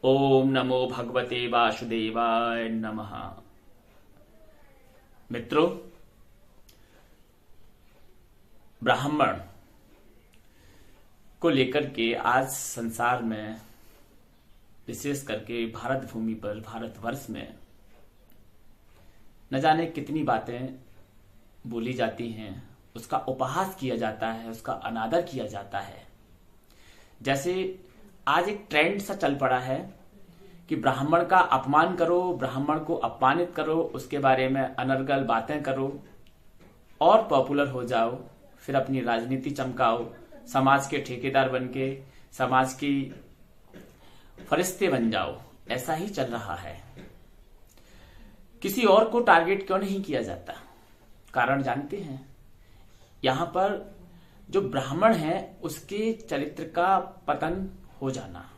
ओम नमो भगवते वासुदेवाय नमः। मित्रों, ब्राह्मण को लेकर के आज संसार में, विशेष करके भारत भूमि पर, भारतवर्ष में न जाने कितनी बातें बोली जाती हैं, उसका उपहास किया जाता है, उसका अनादर किया जाता है। जैसे आज एक ट्रेंड सा चल पड़ा है कि ब्राह्मण का अपमान करो, ब्राह्मण को अपमानित करो, उसके बारे में अनर्गल बातें करो और पॉपुलर हो जाओ, फिर अपनी राजनीति चमकाओ, समाज के ठेकेदार बन के समाज की फरिश्ते बन जाओ। ऐसा ही चल रहा है। किसी और को टारगेट क्यों नहीं किया जाता? कारण जानते हैं? यहां पर जो ब्राह्मण है उसके चरित्र का पतन हो जाना।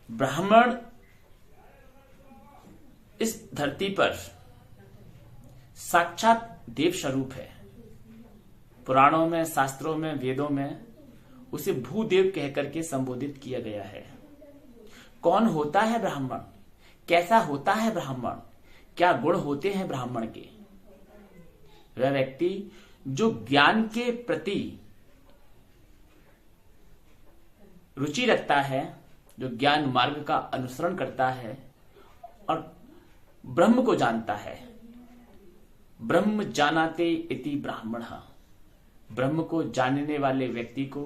ब्राह्मण इस धरती पर साक्षात देव स्वरूप है। पुराणों में, शास्त्रों में, वेदों में उसे भूदेव कहकर के संबोधित किया गया है। कौन होता है ब्राह्मण? कैसा होता है ब्राह्मण? क्या गुण होते हैं ब्राह्मण के? वह व्यक्ति जो ज्ञान के प्रति रुचि रखता है, जो ज्ञान मार्ग का अनुसरण करता है और ब्रह्म को जानता है। ब्रह्म जानाते इति ब्राह्मण। ब्रह्म को जानने वाले व्यक्ति को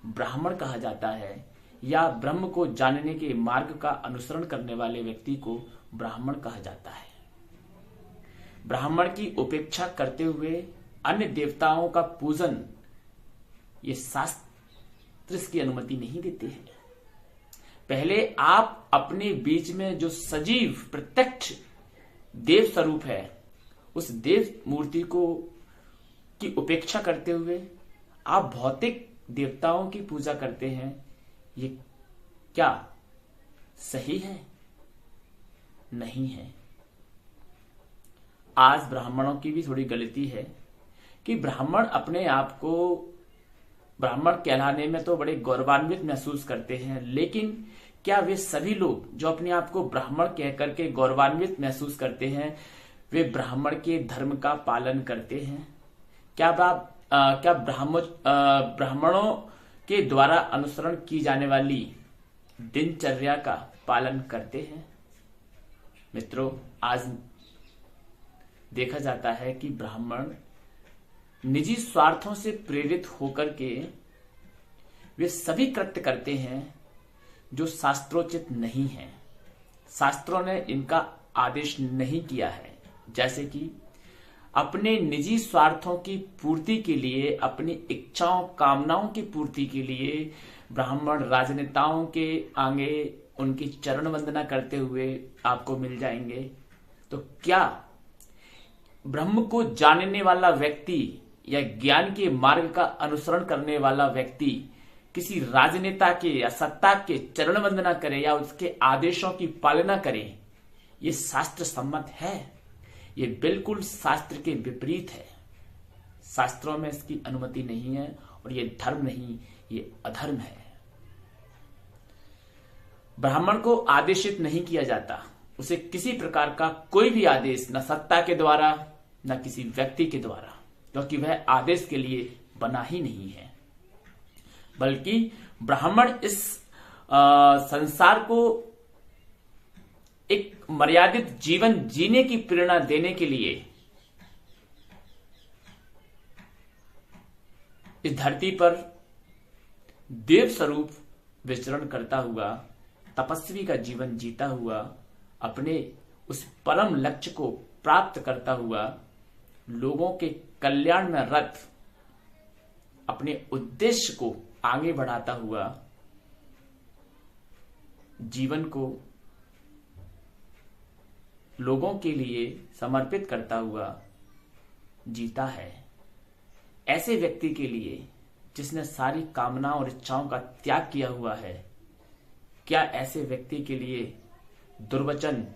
ब्राह्मण कहा जाता है, या ब्रह्म को जानने के मार्ग का अनुसरण करने वाले व्यक्ति को ब्राह्मण कहा जाता है। ब्राह्मण की उपेक्षा करते हुए अन्य देवताओं का पूजन, ये शास्त्र इसकी अनुमति नहीं देते हैं। पहले आप अपने बीच में जो सजीव प्रत्यक्ष देव स्वरूप है, उस देव मूर्ति को की उपेक्षा करते हुए आप भौतिक देवताओं की पूजा करते हैं। ये क्या सही है? नहीं है। आज ब्राह्मणों की भी थोड़ी गलती है कि ब्राह्मण अपने आप को ब्राह्मण कहलाने में तो बड़े गौरवान्वित महसूस करते हैं, लेकिन क्या वे सभी लोग जो अपने आप को ब्राह्मण कह करके गौरवान्वित महसूस करते हैं, वे ब्राह्मण के धर्म का पालन करते हैं? क्या ब्राह्मणों के द्वारा अनुसरण की जाने वाली दिनचर्या का पालन करते हैं? मित्रों, आज देखा जाता है कि ब्राह्मण निजी स्वार्थों से प्रेरित होकर के वे सभी कृत्य करते हैं जो शास्त्रोचित नहीं है। शास्त्रों ने इनका आदेश नहीं किया है। जैसे कि अपने निजी स्वार्थों की पूर्ति के लिए, अपनी इच्छाओं कामनाओं की पूर्ति के लिए ब्राह्मण राजनेताओं के आगे उनकी चरण वंदना करते हुए आपको मिल जाएंगे। तो क्या ब्रह्म को जानने वाला व्यक्ति या ज्ञान के मार्ग का अनुसरण करने वाला व्यक्ति किसी राजनेता के या सत्ता के चरण वंदना करे या उसके आदेशों की पालना करे, ये शास्त्र सम्मत है? ये बिल्कुल शास्त्र के विपरीत है। शास्त्रों में इसकी अनुमति नहीं है और ये धर्म नहीं, ये अधर्म है। ब्राह्मण को आदेशित नहीं किया जाता। उसे किसी प्रकार का कोई भी आदेश न सत्ता के द्वारा न किसी व्यक्ति के द्वारा, क्योंकि वह आदेश के लिए बना ही नहीं है। बल्कि ब्राह्मण इस संसार को एक मर्यादित जीवन जीने की प्रेरणा देने के लिए इस धरती पर देव स्वरूप विचरण करता हुआ, तपस्वी का जीवन जीता हुआ, अपने उस परम लक्ष्य को प्राप्त करता हुआ, लोगों के कल्याण में रत अपने उद्देश्य को आगे बढ़ाता हुआ, जीवन को लोगों के लिए समर्पित करता हुआ जीता है। ऐसे व्यक्ति के लिए जिसने सारी कामनाओं और इच्छाओं का त्याग किया हुआ है, क्या ऐसे व्यक्ति के लिए दुर्वचन,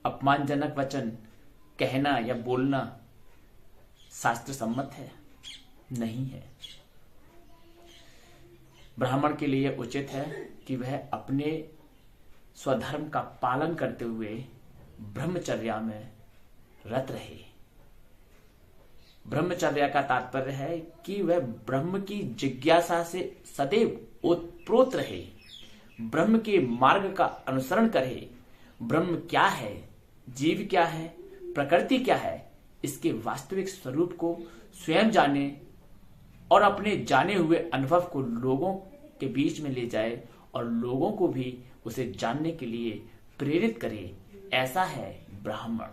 अपमानजनक वचन कहना या बोलना शास्त्र सम्मत है? नहीं है। ब्राह्मण के लिए उचित है कि वह अपने स्वधर्म का पालन करते हुए ब्रह्मचर्या में रत रहे। ब्रह्मचर्या का तात्पर्य है कि वह ब्रह्म की जिज्ञासा से सदैव ओतप्रोत रहे, ब्रह्म के मार्ग का अनुसरण करे। ब्रह्म क्या है, जीव क्या है, प्रकृति क्या है, इसके वास्तविक स्वरूप को स्वयं जाने और अपने जाने हुए अनुभव को लोगों के बीच में ले जाए और लोगों को भी उसे जानने के लिए प्रेरित करे। ऐसा है ब्राह्मण।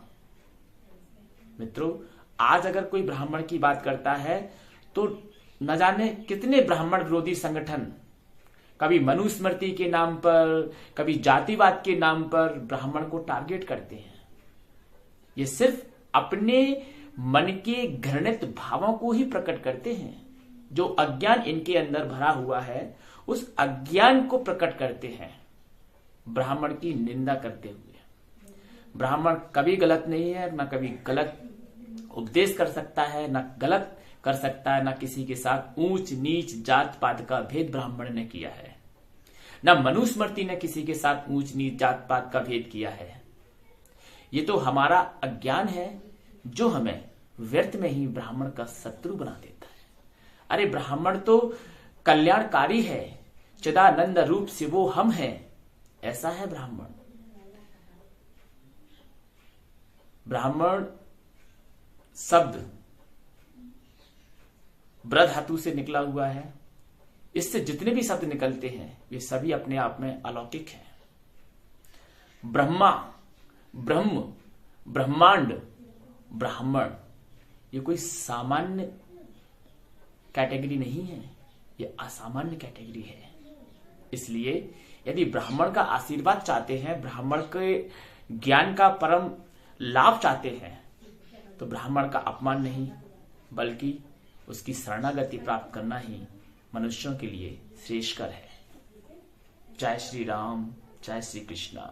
मित्रों, आज अगर कोई ब्राह्मण की बात करता है तो न जाने कितने ब्राह्मण विरोधी संगठन कभी मनुस्मृति के नाम पर, कभी जातिवाद के नाम पर ब्राह्मण को टारगेट करते हैं। ये सिर्फ अपने मन के घृणित भावों को ही प्रकट करते हैं। जो अज्ञान इनके अंदर भरा हुआ है उस अज्ञान को प्रकट करते हैं ब्राह्मण की निंदा करते हुए। ब्राह्मण कभी गलत नहीं है, न कभी गलत उपदेश कर सकता है, न गलत कर सकता है, न किसी के साथ ऊंच नीच जात पात का भेद ब्राह्मण ने किया है, न मनुस्मृति ने किसी के साथ ऊंच नीच जात पात का भेद किया है। ये तो हमारा अज्ञान है जो हमें व्यर्थ में ही ब्राह्मण का शत्रु बना देता है। अरे ब्राह्मण तो कल्याणकारी है, चिदानंद रूप से वो हम हैं, ऐसा है ब्राह्मण। ब्राह्मण शब्द ब्र धातु से निकला हुआ है। इससे जितने भी शब्द निकलते हैं वे सभी अपने आप में अलौकिक हैं। ब्रह्मा, ब्रह्म, ब्रह्मांड, ब्राह्मण, ये कोई सामान्य कैटेगरी नहीं है, ये असामान्य कैटेगरी है। इसलिए यदि ब्राह्मण का आशीर्वाद चाहते हैं, ब्राह्मण के ज्ञान का परम लाभ चाहते हैं, तो ब्राह्मण का अपमान नहीं बल्कि उसकी शरणागति प्राप्त करना ही मनुष्यों के लिए श्रेष्ठकर है। जय श्री राम, जय श्री कृष्ण।